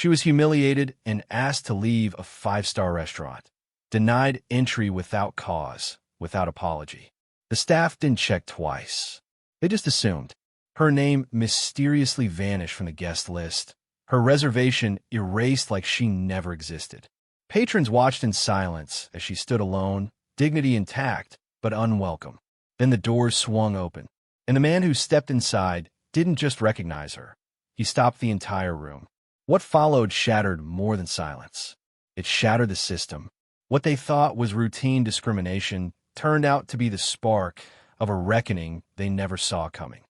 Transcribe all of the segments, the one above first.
She was humiliated and asked to leave a five-star restaurant. Denied entry without cause, without apology. The staff didn't check twice. They just assumed. Her name mysteriously vanished from the guest list. Her reservation erased like she never existed. Patrons watched in silence as she stood alone, dignity intact, but unwelcome. Then the doors swung open, and the man who stepped inside didn't just recognize her. He stopped the entire room. What followed shattered more than silence. It shattered the system. What they thought was routine discrimination turned out to be the spark of a reckoning they never saw coming.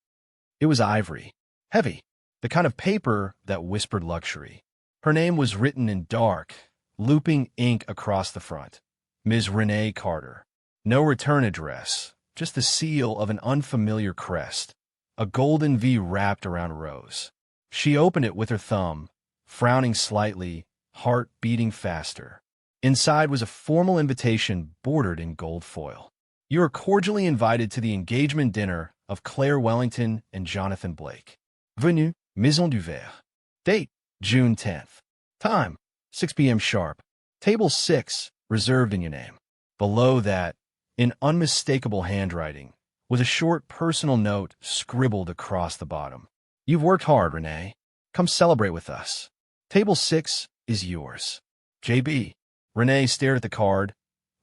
It was ivory, heavy, the kind of paper that whispered luxury. Her name was written in dark, looping ink across the front. Ms. Renee Carter. No return address, just the seal of an unfamiliar crest, a golden V wrapped around a rose. She opened it with her thumb, frowning slightly, heart beating faster. Inside was a formal invitation bordered in gold foil. You are cordially invited to the engagement dinner of Claire Wellington and Jonathan Blake. Venue, Maison du Verre. Date, June 10th. Time, 6 p.m. sharp. Table 6, reserved in your name. Below that, in unmistakable handwriting, was a short personal note scribbled across the bottom. You've worked hard, Renee. Come celebrate with us. Table 6 is yours. JB. Renee stared at the card,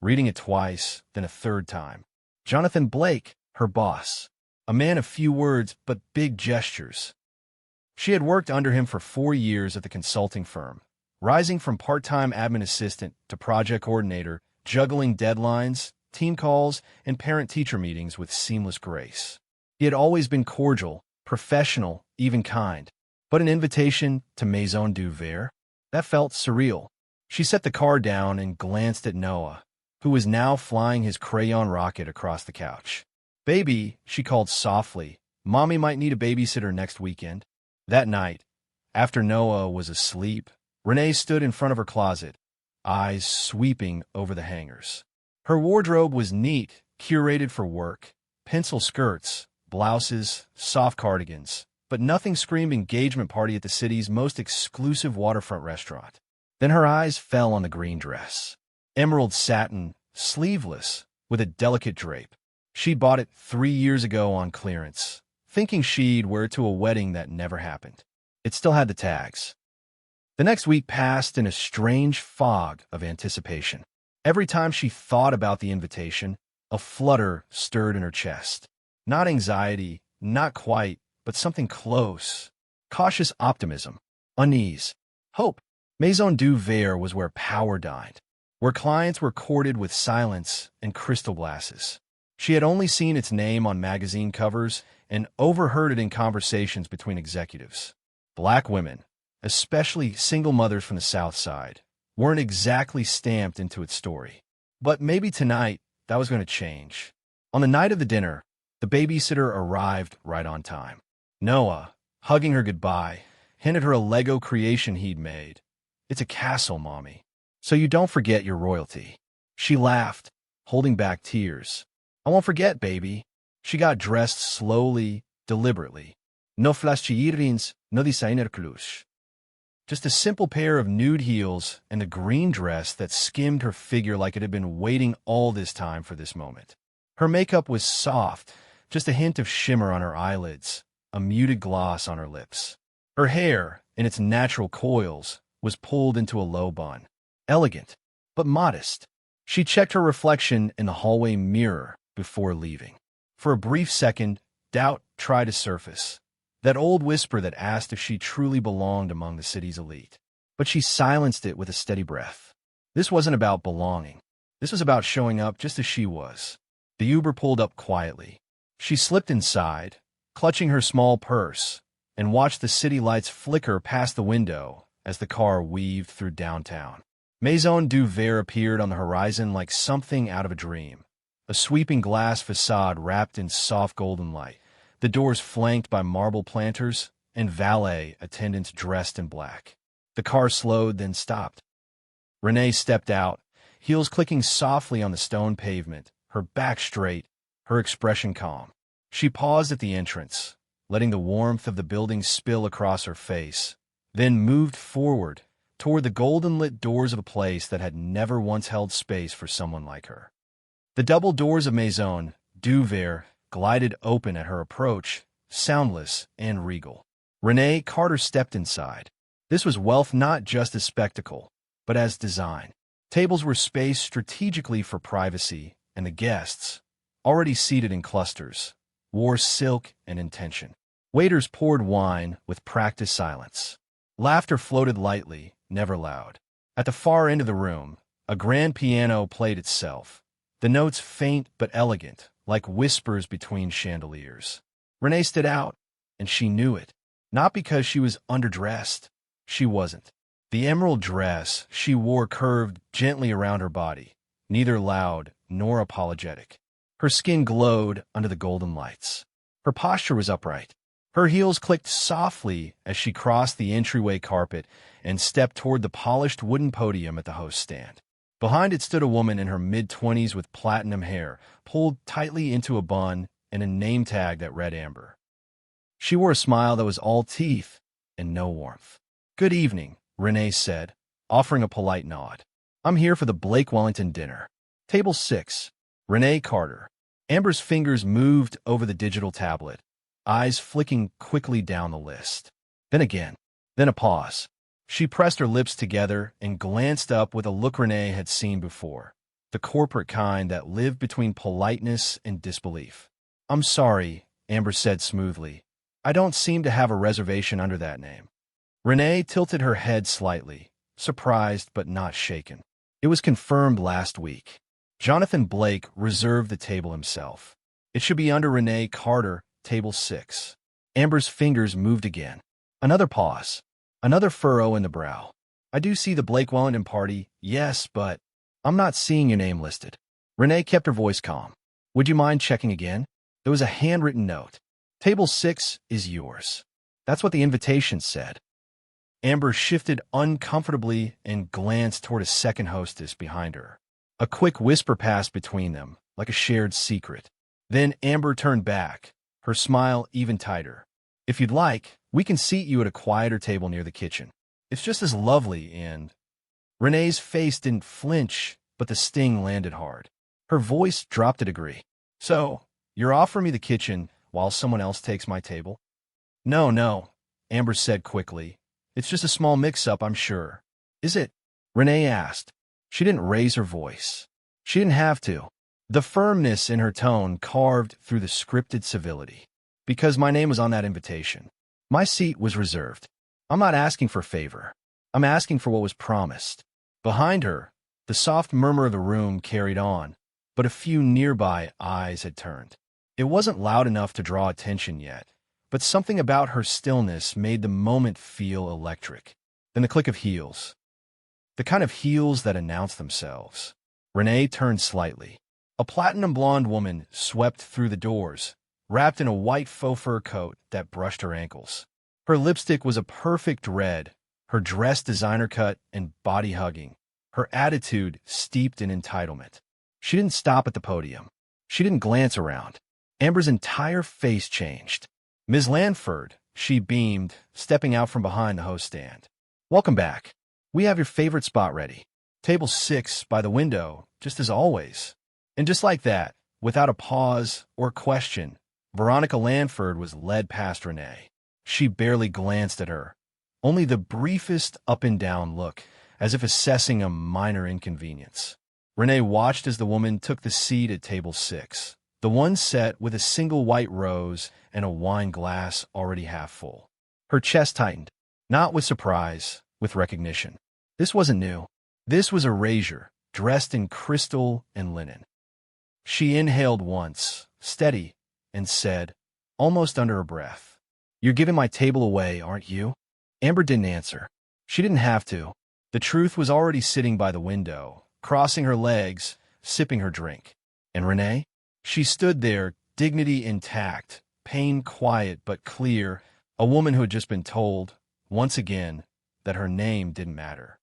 reading it twice, then a third time. Jonathan Blake, her boss. A man of few words but big gestures. She had worked under him for 4 years at the consulting firm, rising from part-time admin assistant to project coordinator, juggling deadlines, team calls, and parent-teacher meetings with seamless grace. He had always been cordial, professional, even kind. But an invitation to Maison du Verre? That felt surreal. She set the card down and glanced at Noah, who was now flying his crayon rocket across the couch. Baby, she called softly, Mommy might need a babysitter next weekend. That night, after Noah was asleep, Renee stood in front of her closet, eyes sweeping over the hangers. Her wardrobe was neat, curated for work, pencil skirts, blouses, soft cardigans, but nothing screamed engagement party at the city's most exclusive waterfront restaurant. Then her eyes fell on the green dress. Emerald satin, sleeveless, with a delicate drape. She bought it 3 years ago on clearance, thinking she'd wear it to a wedding that never happened. It still had the tags. The next week passed in a strange fog of anticipation. Every time she thought about the invitation, a flutter stirred in her chest. Not anxiety, not quite, but something close. Cautious optimism, unease, hope. Maison du Verre was where power dined, where clients were courted with silence and crystal glasses. She had only seen its name on magazine covers and overheard it in conversations between executives. Black women, especially single mothers from the South Side, weren't exactly stamped into its story. But maybe tonight, that was going to change. On the night of the dinner, the babysitter arrived right on time. Noah, hugging her goodbye, handed her a Lego creation he'd made. It's a castle, Mommy, so you don't forget your royalty. She laughed, holding back tears. I won't forget, baby. She got dressed slowly, deliberately. No flashy no designer clues. Just a simple pair of nude heels and a green dress that skimmed her figure like it had been waiting all this time for this moment. Her makeup was soft, just a hint of shimmer on her eyelids, a muted gloss on her lips. Her hair, in its natural coils, was pulled into a low bun. Elegant, but modest. She checked her reflection in the hallway mirror before leaving. For a brief second, doubt tried to surface. That old whisper that asked if she truly belonged among the city's elite. But she silenced it with a steady breath. This wasn't about belonging. This was about showing up just as she was. The Uber pulled up quietly. She slipped inside, clutching her small purse, and watched the city lights flicker past the window as the car weaved through downtown. Maison du Verre appeared on the horizon like something out of a dream. A sweeping glass facade wrapped in soft golden light, the doors flanked by marble planters, and valet attendants dressed in black. The car slowed, then stopped. Renee stepped out, heels clicking softly on the stone pavement, her back straight, her expression calm. She paused at the entrance, letting the warmth of the building spill across her face, then moved forward toward the golden-lit doors of a place that had never once held space for someone like her. The double doors of Maison du Verre glided open at her approach, soundless and regal. Renee Carter stepped inside. This was wealth not just as spectacle, but as design. Tables were spaced strategically for privacy, and the guests, already seated in clusters, wore silk and intention. Waiters poured wine with practiced silence. Laughter floated lightly, never loud. At the far end of the room, a grand piano played itself, the notes faint but elegant, like whispers between chandeliers. Renee stood out, and she knew it. Not because she was underdressed. She wasn't. The emerald dress she wore curved gently around her body, neither loud nor apologetic. Her skin glowed under the golden lights. Her posture was upright. Her heels clicked softly as she crossed the entryway carpet and stepped toward the polished wooden podium at the host stand. Behind it stood a woman in her mid-20s with platinum hair, pulled tightly into a bun and a name tag that read Amber. She wore a smile that was all teeth and no warmth. "Good evening," Renee said, offering a polite nod. "I'm here for the Blake Wellington dinner. Table 6, Renee Carter." Amber's fingers moved over the digital tablet, eyes flicking quickly down the list. Then again, then a pause. She pressed her lips together and glanced up with a look Renee had seen before, the corporate kind that lived between politeness and disbelief. "I'm sorry," Amber said smoothly. "I don't seem to have a reservation under that name." Renee tilted her head slightly, surprised but not shaken. It was confirmed last week. Jonathan Blake reserved the table himself. It should be under Renee Carter, table 6. Amber's fingers moved again. Another pause. Another furrow in the brow. "I do see the Blake Wellington party, yes, but I'm not seeing your name listed." Renee kept her voice calm. "Would you mind checking again?" There was a handwritten note. "Table 6 is yours." That's what the invitation said. Amber shifted uncomfortably and glanced toward a second hostess behind her. A quick whisper passed between them, like a shared secret. Then Amber turned back, her smile even tighter. "If you'd like, we can seat you at a quieter table near the kitchen. It's just as lovely and—" Renee's face didn't flinch, but the sting landed hard. Her voice dropped a degree. "So, you're offering me the kitchen while someone else takes my table?" No, Amber said quickly. "It's just a small mix-up, I'm sure." "Is it?" Renee asked. She didn't raise her voice. She didn't have to. The firmness in her tone carved through the scripted civility. "Because my name was on that invitation. My seat was reserved. I'm not asking for favor. I'm asking for what was promised." Behind her, the soft murmur of the room carried on, but a few nearby eyes had turned. It wasn't loud enough to draw attention yet, but something about her stillness made the moment feel electric. Then the click of heels. The kind of heels that announce themselves. Renee turned slightly. A platinum blonde woman swept through the doors, wrapped in a white faux fur coat that brushed her ankles. Her lipstick was a perfect red, her dress designer cut and body-hugging, her attitude steeped in entitlement. She didn't stop at the podium. She didn't glance around. Amber's entire face changed. "Ms. Lanford," she beamed, stepping out from behind the host stand. "Welcome back. We have your favorite spot ready. Table 6 by the window, just as always." And just like that, without a pause or question, Veronica Lanford was led past Renee. She barely glanced at her, only the briefest up-and-down look, as if assessing a minor inconvenience. Renee watched as the woman took the seat at table 6, the one set with a single white rose and a wine glass already half full. Her chest tightened, not with surprise, with recognition. This wasn't new. This was erasure, dressed in crystal and linen. She inhaled once, steady, and said, almost under her breath, "You're giving my table away, aren't you?" Amber didn't answer. She didn't have to. The truth was already sitting by the window, crossing her legs, sipping her drink. And Renee? She stood there, dignity intact, pain quiet but clear, a woman who had just been told, once again, that her name didn't matter.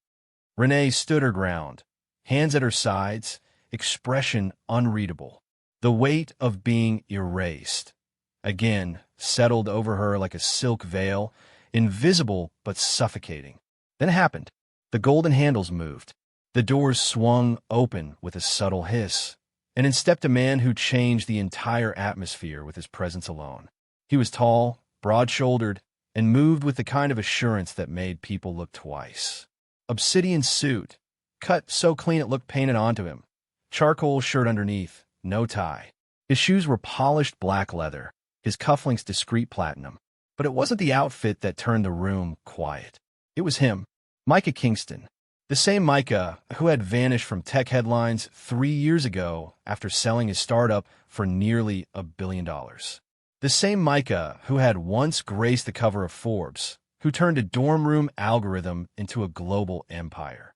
Renee stood her ground, hands at her sides, expression unreadable. The weight of being erased, again, settled over her like a silk veil, invisible but suffocating. Then it happened. The golden handles moved. The doors swung open with a subtle hiss, and in stepped a man who changed the entire atmosphere with his presence alone. He was tall, broad-shouldered, and moved with the kind of assurance that made people look twice. Obsidian suit, cut so clean it looked painted onto him. Charcoal shirt underneath, no tie. His shoes were polished black leather, his cufflinks discreet platinum. But it wasn't the outfit that turned the room quiet. It was him, Micah Kingston. The same Micah who had vanished from tech headlines 3 years ago after selling his startup for nearly $1 billion. The same Micah who had once graced the cover of Forbes, who turned a dorm room algorithm into a global empire.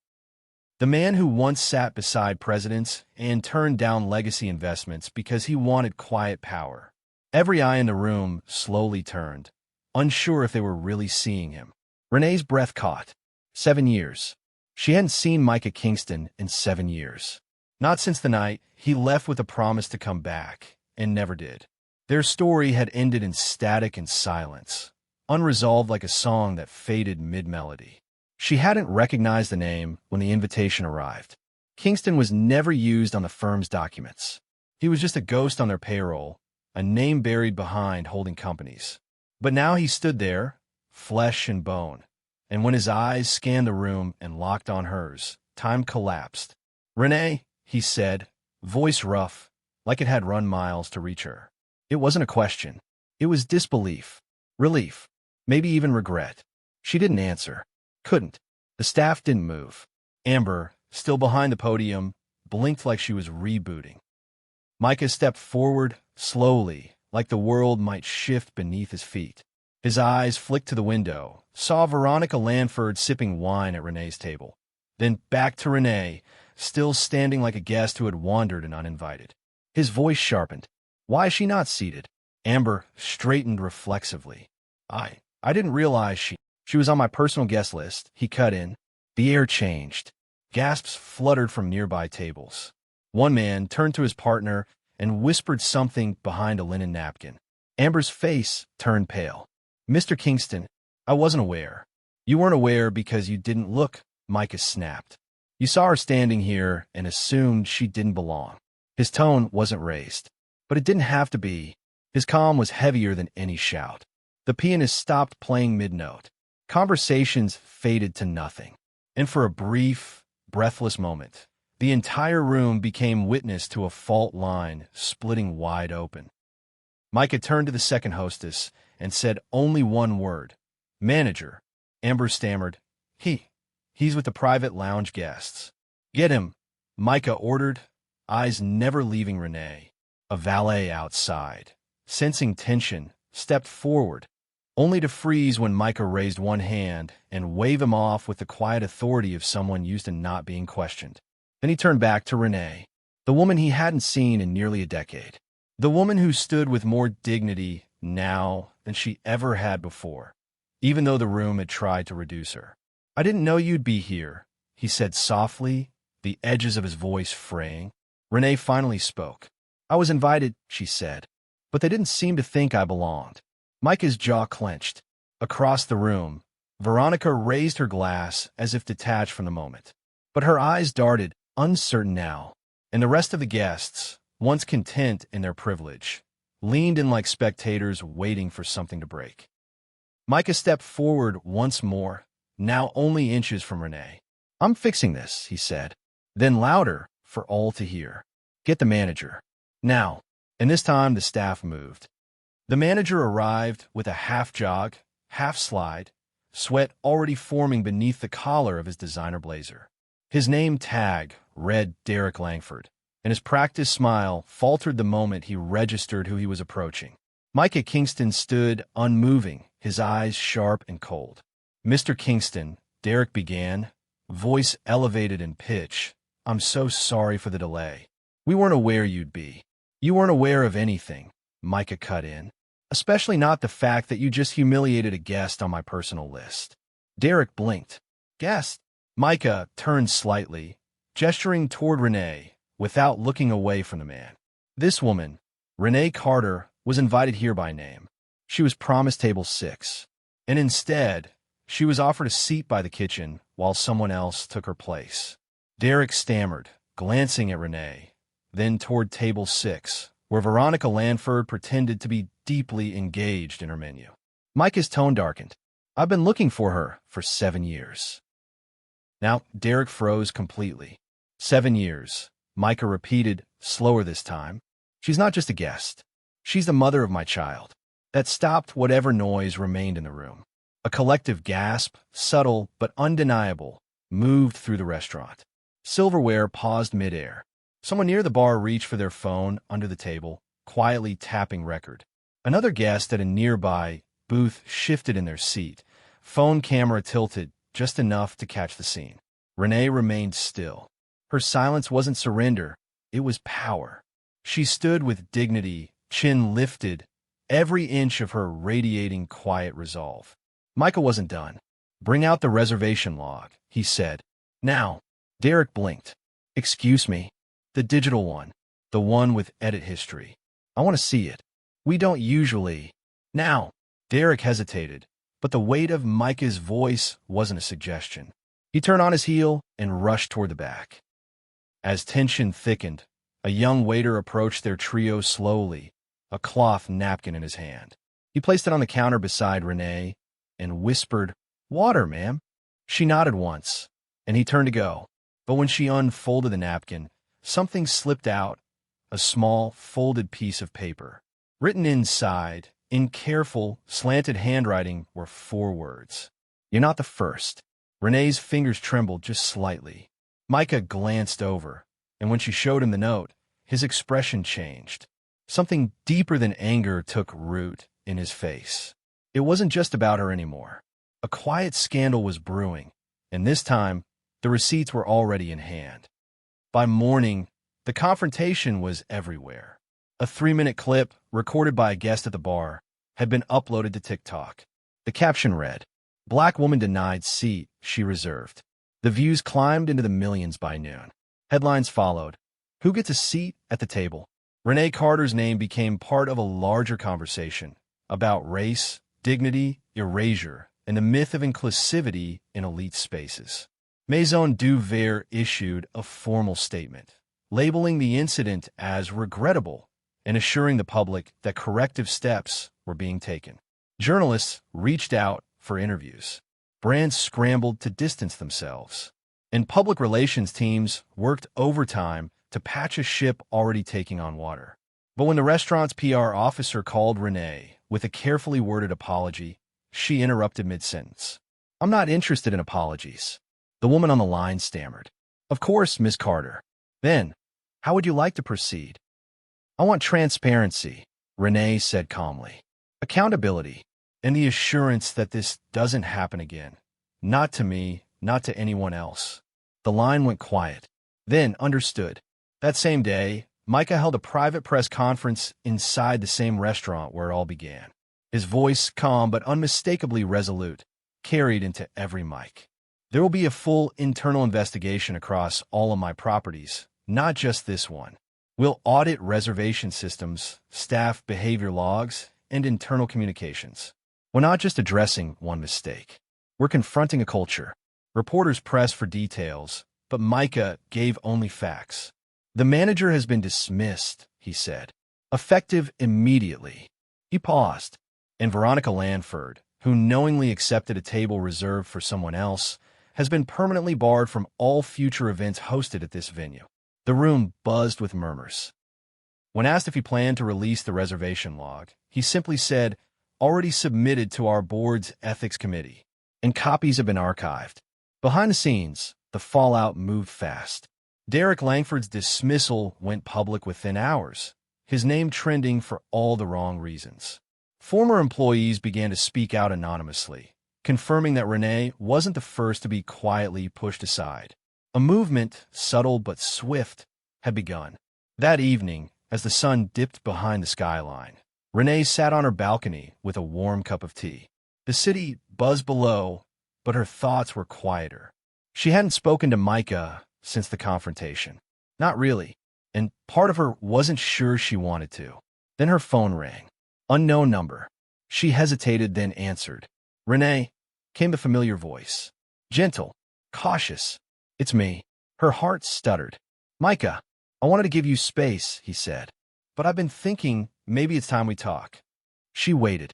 The man who once sat beside presidents and turned down legacy investments because he wanted quiet power. Every eye in the room slowly turned, unsure if they were really seeing him. Renee's breath caught. 7 years. She hadn't seen Micah Kingston in 7 years. Not since the night he left with a promise to come back, and never did. Their story had ended in static and silence, unresolved like a song that faded mid-melody. She hadn't recognized the name when the invitation arrived. Kingston was never used on the firm's documents. He was just a ghost on their payroll, a name buried behind holding companies. But now he stood there, flesh and bone, and when his eyes scanned the room and locked on hers, time collapsed. "Renee," he said, voice rough, like it had run miles to reach her. It wasn't a question. It was disbelief, relief, maybe even regret. She didn't answer. Couldn't. The staff didn't move. Amber, still behind the podium, blinked like she was rebooting. Micah stepped forward, slowly, like the world might shift beneath his feet. His eyes flicked to the window, saw Veronica Lanford sipping wine at Renee's table. Then back to Renee, still standing like a guest who had wandered and uninvited. His voice sharpened. "Why is she not seated?" Amber straightened reflexively. I didn't realize she was on my personal guest list," he cut in. The air changed. Gasps fluttered from nearby tables. One man turned to his partner and whispered something behind a linen napkin. Amber's face turned pale. "Mr. Kingston, I wasn't aware." "You weren't aware because you didn't look," Micah snapped. "You saw her standing here and assumed she didn't belong." His tone wasn't raised, but it didn't have to be. His calm was heavier than any shout. The pianist stopped playing mid-note. Conversations faded to nothing. And for a brief, breathless moment, the entire room became witness to a fault line splitting wide open. Micah turned to the second hostess and said only one word. "Manager." Amber stammered. He's with the private lounge guests." "Get him," Micah ordered, eyes never leaving Renee. A valet outside, sensing tension, stepped forward, only to freeze when Micah raised one hand and wave him off with the quiet authority of someone used to not being questioned. Then he turned back to Renee, the woman he hadn't seen in nearly a decade, the woman who stood with more dignity now than she ever had before, even though the room had tried to reduce her. "I didn't know you'd be here," he said softly, the edges of his voice fraying. Renee finally spoke. "I was invited," she said, "but they didn't seem to think I belonged." Micah's jaw clenched. Across the room, Veronica raised her glass as if detached from the moment. But her eyes darted, uncertain now, and the rest of the guests, once content in their privilege, leaned in like spectators waiting for something to break. Micah stepped forward once more, now only inches from Renee. "I'm fixing this," he said. Then louder, for all to hear. "Get the manager. Now." And this time the staff moved. The manager arrived with a half-jog, half-slide, sweat already forming beneath the collar of his designer blazer. His name tag read Derek Langford, and his practiced smile faltered the moment he registered who he was approaching. Micah Kingston stood unmoving, his eyes sharp and cold. "Mr. Kingston," Derek began, voice elevated in pitch, "I'm so sorry for the delay. We weren't aware you'd be." "You weren't aware of anything," Micah cut in, "especially not the fact that you just humiliated a guest on my personal list." Derek blinked. "Guest?" Micah turned slightly, gesturing toward Renee, without looking away from the man. This woman, Renee Carter, was invited here by name. She was promised table 6. And instead, she was offered a seat by the kitchen while someone else took her place. Derek stammered, glancing at Renee, then toward table 6, where Veronica Lanford pretended to be deeply engaged in her menu. Micah's tone darkened. I've been looking for her for 7 years. Now, Derek froze completely. 7 years, Micah repeated, slower this time. She's not just a guest. She's the mother of my child. That stopped whatever noise remained in the room. A collective gasp, subtle but undeniable, moved through the restaurant. Silverware paused midair. Someone near the bar reached for their phone under the table, quietly tapping record. Another guest at a nearby booth shifted in their seat, phone camera tilted just enough to catch the scene. Renee remained still. Her silence wasn't surrender, it was power. She stood with dignity, chin lifted, every inch of her radiating quiet resolve. Micah wasn't done. Bring out the reservation log, he said. Now. Derek blinked. Excuse me. The digital one. The one with edit history. I want to see it. We don't usually. Now. Derek hesitated, but the weight of Micah's voice wasn't a suggestion. He turned on his heel and rushed toward the back. As tension thickened, a young waiter approached their trio slowly, a cloth napkin in his hand. He placed it on the counter beside Renee and whispered, Water, ma'am. She nodded once, and he turned to go. But when she unfolded the napkin, something slipped out, a small, folded piece of paper. Written inside, in careful, slanted handwriting, were 4 words. You're not the first. Renee's fingers trembled just slightly. Micah glanced over, and when she showed him the note, his expression changed. Something deeper than anger took root in his face. It wasn't just about her anymore. A quiet scandal was brewing, and this time, the receipts were already in hand. By morning, the confrontation was everywhere. A 3-minute clip, recorded by a guest at the bar, had been uploaded to TikTok. The caption read, Black woman denied seat she reserved. The views climbed into the millions by noon. Headlines followed. Who gets a seat at the table? Renee Carter's name became part of a larger conversation about race, dignity, erasure, and the myth of inclusivity in elite spaces. Maison du Verre issued a formal statement, labeling the incident as regrettable and assuring the public that corrective steps were being taken. Journalists reached out for interviews. Brands scrambled to distance themselves, and public relations teams worked overtime to patch a ship already taking on water. But when the restaurant's PR officer called Renee with a carefully worded apology, she interrupted mid-sentence. I'm not interested in apologies. The woman on the line stammered. Of course, Miss Carter. Then, how would you like to proceed? I want transparency, Renee said calmly. Accountability, and the assurance that this doesn't happen again. Not to me, not to anyone else. The line went quiet, then understood. That same day, Micah held a private press conference inside the same restaurant where it all began. His voice, calm but unmistakably resolute, carried into every mic. There will be a full internal investigation across all of my properties, not just this one. We'll audit reservation systems, staff behavior logs, and internal communications. We're not just addressing one mistake. We're confronting a culture. Reporters pressed for details, but Micah gave only facts. The manager has been dismissed, he said. Effective immediately. He paused, and Veronica Lanford, who knowingly accepted a table reserved for someone else, has been permanently barred from all future events hosted at this venue. The room buzzed with murmurs. When asked if he planned to release the reservation log, he simply said, already submitted to our board's ethics committee, and copies have been archived. Behind the scenes, the fallout moved fast. Derek Langford's dismissal went public within hours, his name trending for all the wrong reasons. Former employees began to speak out anonymously, confirming that Renee wasn't the first to be quietly pushed aside. A movement, subtle but swift, had begun. That evening, as the sun dipped behind the skyline, Renee sat on her balcony with a warm cup of tea. The city buzzed below, but her thoughts were quieter. She hadn't spoken to Micah since the confrontation. Not really, and part of her wasn't sure she wanted to. Then her phone rang. Unknown number. She hesitated, then answered. "Renee," came the familiar voice. Gentle, cautious. "It's me." Her heart stuttered. "Micah, I wanted to give you space," he said. "But I've been thinking maybe it's time we talk." She waited.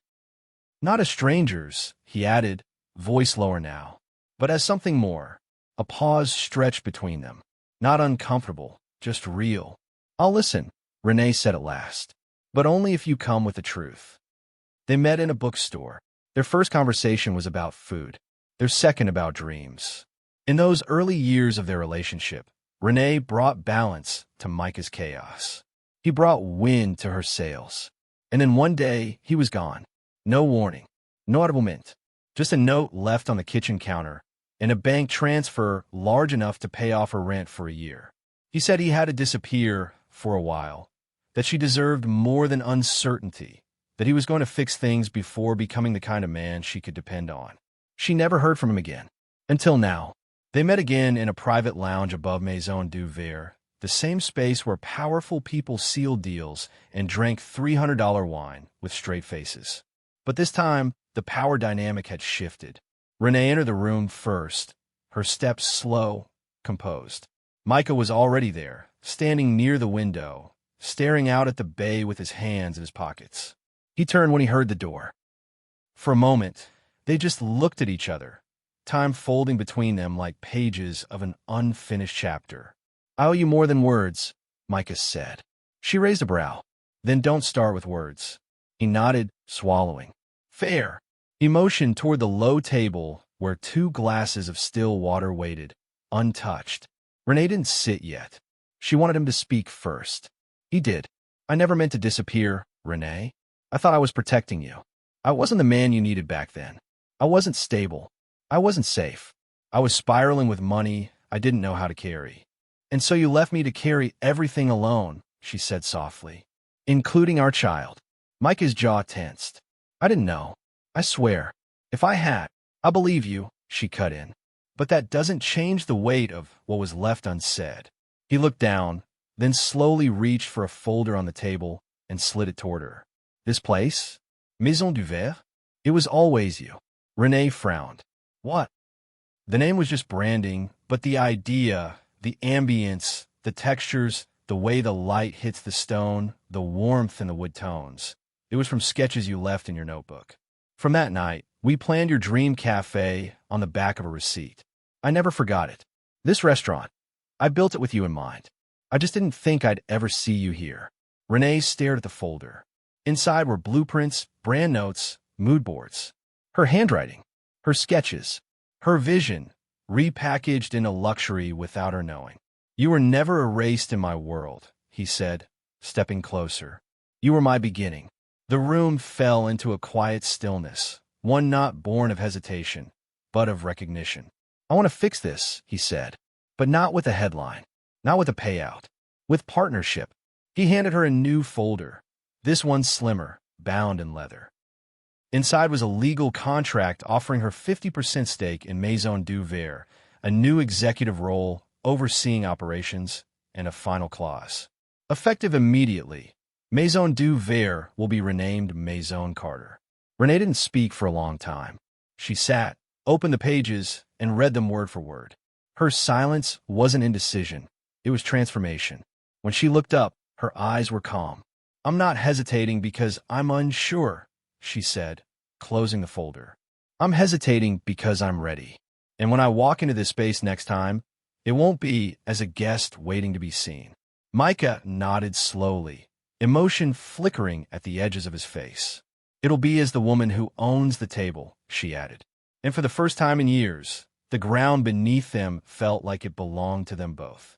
"Not as strangers," he added, voice lower now, "but as something more." A pause stretched between them. Not uncomfortable, just real. "I'll listen," Renee said at last. "But only if you come with the truth." They met in a bookstore. Their first conversation was about food. Their second about dreams. In those early years of their relationship, Renee brought balance to Micah's chaos. He brought wind to her sails. And then one day, he was gone. No warning. No audible mint. Just a note left on the kitchen counter and a bank transfer large enough to pay off her rent for a year. He said he had to disappear for a while, that she deserved more than uncertainty, that he was going to fix things before becoming the kind of man she could depend on. She never heard from him again. Until now. They met again in a private lounge above Maison du Verre, the same space where powerful people sealed deals and drank $300 wine with straight faces. But this time, the power dynamic had shifted. Renee entered the room first, her steps slow, composed. Micah was already there, standing near the window, staring out at the bay with his hands in his pockets. He turned when he heard the door. For a moment, they just looked at each other, time folding between them like pages of an unfinished chapter. "I owe you more than words," Micah said. She raised a brow. "Then don't start with words." He nodded, swallowing. "Fair." He motioned toward the low table where 2 glasses of still water waited, untouched. Renee didn't sit yet. She wanted him to speak first. He did. "I never meant to disappear, Renee. I thought I was protecting you. I wasn't the man you needed back then. I wasn't stable. I wasn't safe. I was spiraling with money I didn't know how to carry. And so you left me to carry everything alone," she said softly. "Including our child." Micah's jaw tensed. "I didn't know. I swear. If I had, I believe you," she cut in. "But that doesn't change the weight of what was left unsaid." He looked down, then slowly reached for a folder on the table and slid it toward her. "This place? Maison du Verre? It was always you." Renee frowned. "What?" The name was just branding, but the idea, the ambience, the textures, the way the light hits the stone, the warmth in the wood tones. It was from sketches you left in your notebook. From that night, we planned your dream cafe on the back of a receipt. I never forgot it. This restaurant, I built it with you in mind. I just didn't think I'd ever see you here." Renee stared at the folder. Inside were blueprints, brand notes, mood boards. Her handwriting, her sketches, her vision, repackaged into luxury without her knowing. "You were never erased in my world," he said, stepping closer. "You were my beginning." The room fell into a quiet stillness, one not born of hesitation, but of recognition. "I want to fix this," he said, "but not with a headline, not with a payout, with partnership." He handed her a new folder, this one slimmer, bound in leather. Inside was a legal contract offering her 50% stake in Maison du Verre, a new executive role overseeing operations, and a final clause. Effective immediately, Maison du Verre will be renamed Maison Carter. Renee didn't speak for a long time. She sat, opened the pages, and read them word for word. Her silence wasn't indecision. It was transformation. When she looked up, her eyes were calm. "I'm not hesitating because I'm unsure," she said, closing the folder. "I'm hesitating because I'm ready. And when I walk into this space next time, it won't be as a guest waiting to be seen." Micah nodded slowly, emotion flickering at the edges of his face. "It'll be as the woman who owns the table," she added. And for the first time in years, the ground beneath them felt like it belonged to them both.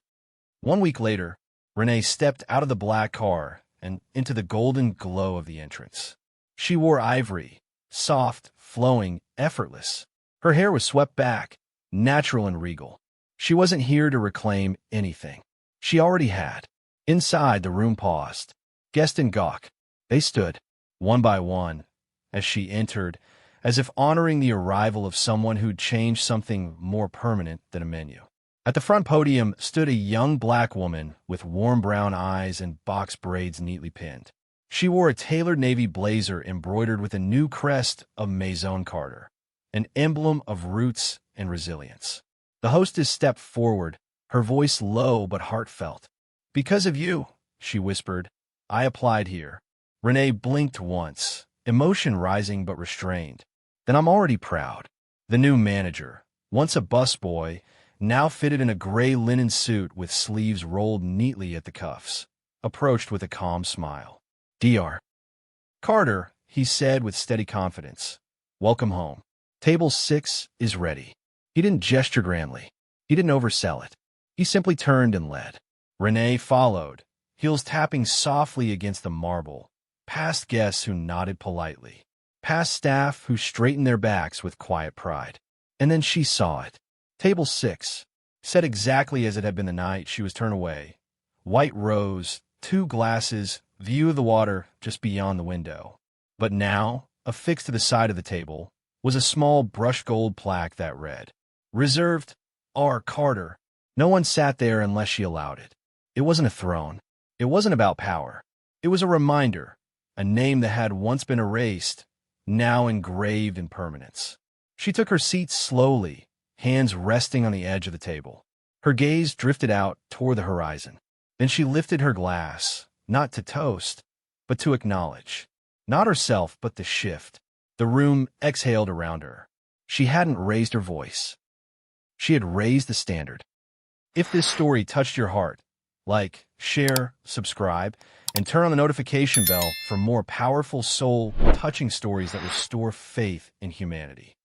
1 week later, Renee stepped out of the black car and into the golden glow of the entrance. She wore ivory, soft, flowing, effortless. Her hair was swept back, natural and regal. She wasn't here to reclaim anything. She already had. Inside, the room paused. Guest and Gawk. They stood, one by one, as she entered, as if honoring the arrival of someone who'd changed something more permanent than a menu. At the front podium stood a young black woman with warm brown eyes and box braids neatly pinned. She wore a tailored navy blazer embroidered with a new crest of Maison Carter. an emblem of roots and resilience. The hostess stepped forward, her voice low but heartfelt. "Because of you," she whispered, "I applied here." Renee blinked once, emotion rising but restrained. "Then I'm already proud." The new manager, once a busboy, now fitted in a gray linen suit with sleeves rolled neatly at the cuffs, approached with a calm smile. "Dr. Carter," he said with steady confidence, "welcome home. Table 6 is ready." He didn't gesture grandly. He didn't oversell it. He simply turned and led. Renee followed, heels tapping softly against the marble, past guests who nodded politely, past staff who straightened their backs with quiet pride. And then she saw it. Table 6, set exactly as it had been the night she was turned away. White rose, 2 glasses, view of the water just beyond the window. But now, affixed to the side of the table, was a small brushed gold plaque that read, "Reserved, R. Carter." No one sat there unless she allowed it. It wasn't a throne. It wasn't about power. It was a reminder, a name that had once been erased, now engraved in permanence. She took her seat slowly, hands resting on the edge of the table. Her gaze drifted out toward the horizon. Then she lifted her glass, not to toast, but to acknowledge. Not herself, but the shift. The room exhaled around her. She hadn't raised her voice. She had raised the standard. If this story touched your heart, like, share, subscribe, and turn on the notification bell for more powerful, soul-touching stories that restore faith in humanity.